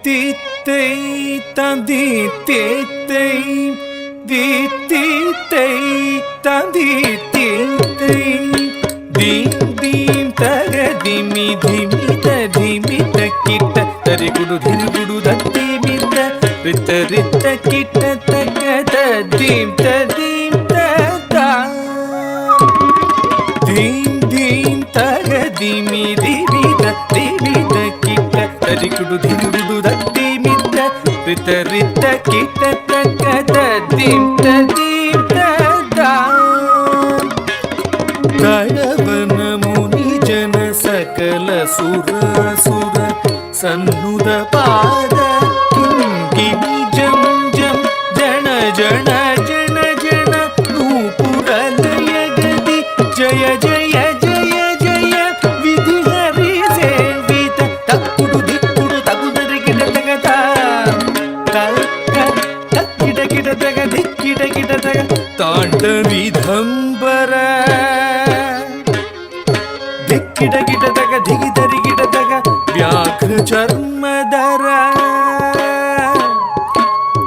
தீத்தை தந்தீத்தை தீத்தை தந்தீத்தை theme theme தக திமி திமித திமித கிட்ட தரி குடு திரு தத்தி மித ரித்த ரித்த கிட்ட தக தீம் தீம் தா தீம் தீம் தக திமி திமித திமித கிட்ட தரி குடு திரு தத்தி மித ரித்த ரித்த கிட்ட தக தீம் தீம் தா ಕಳವನ ಮುನಿ ಜನ ಸಕಲ ಸುರ ಸುರ ಸನ್ನುದ ಪಾದ ಕಿಂಗಿಣಿ ಜಂ ಜಂ ಜನ ಜನ ಜನ ಜನ ನೂಪುರ ಲಯ ಗದಿ ಜಯ ಜಯ ಜಯ ಜಯ ವಿಧಿ ಹರಿ ಸೇವಿತ ತಕ್ಕುಡು ದಿಕ್ಕುಡು ತಗುದರಿ ಗಿಡ ತಗದ ಗಿಡ ಗಿಡ ತಗ ದಿಕ್ಕಿಡ ಗಿಡ ತಗ ತಾಂಡ ವಿಧಂಬರ ಗಿಡ ಗಿಡ ತಗ ದಿಗಿದರಿ ಗಿಡ ತಗ ವ್ಯಾಘ್ರ ಚರ್ಮದರ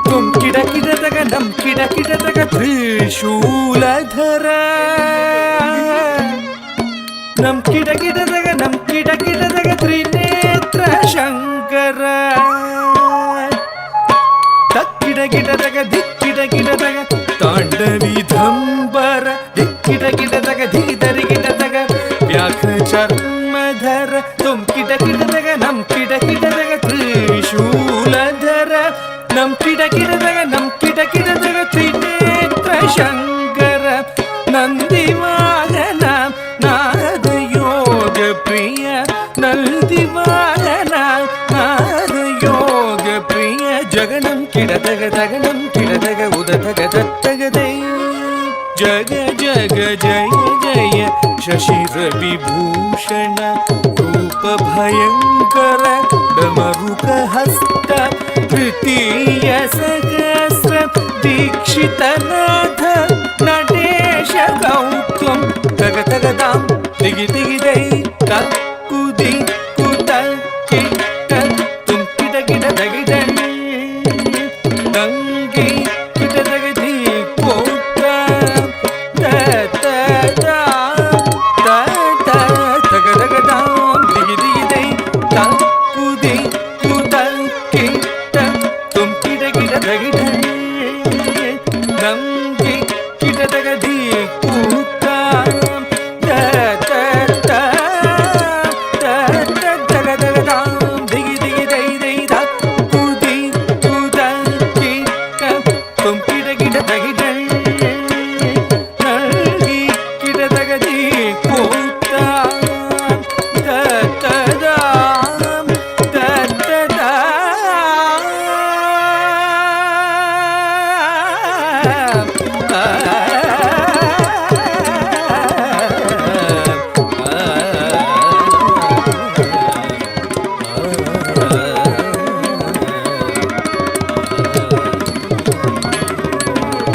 ತುಮ್ ಕಿಡ ಕಿಡ ತಗ ನಮ್ ಕಿಡ ಕಿಡ ತಗ ತ್ರಿಶೂಲಧರ ನಮ್ ಕಿಡ ಕಿಡ ತಗ ನಮ್ ಕಿಡ ಕಿಡ ತಗ ತ್ರಿನೇತ್ರ ಶಂಕರ ತಕ್ಕಿಡ ಗಿಡ ತಗ ದಿಕ್ಕಿಡ ಗಿಡ ತಗ ತಾಂಡವಿಧಂಬರ ದಿಕ್ಕಿಡ ಗಿಡ ತಗ ದಿಗಿದರಿ ಗಿಡ ತಗ ವ್ಯಾಘ್ರ ಚರ್ಮಧರ ತುಮ್ ಕಿಡ ಕಿಡ ತಗ ನಮ್ ಕಿಡ ಕಿಡ ತಗ ತ್ರಿಶೂಲಧರ ನಮ್ ಕಿಡ ಕಿಡ ತಗ ನಮ್ ಕಿಡ ಕಿಡ ತಗ ತ್ರಿನೇತ್ರ ಶಂಕರ ನಂದಿ ವಾಹನ ನಾರದ ಯೋಗ ಪ್ರಿಯ ನಂದಿ ವಾಹನ ನಾರದ ಯೋಗ ಪ್ರಿಯ ಜಗಣಂ ಕಿಡ ತಗ ತಗಣಂ ಕಿಡ ತಗ ಉದ ತಗ ತತ್ತಗದೈ ಜಗ ಜಗ ಜಯ ಜಯ ಶಶಿರ ವಿಭೂಷಣ ರೂಪ ಭಯಂಕರ ಡಮರುಕ ಹಸ್ತ ತೃತೀಯ ಸಹಸ್ರ ದೀಕ್ಷಿತನಾಥ ನಟೇಶ ಗೌತಮ್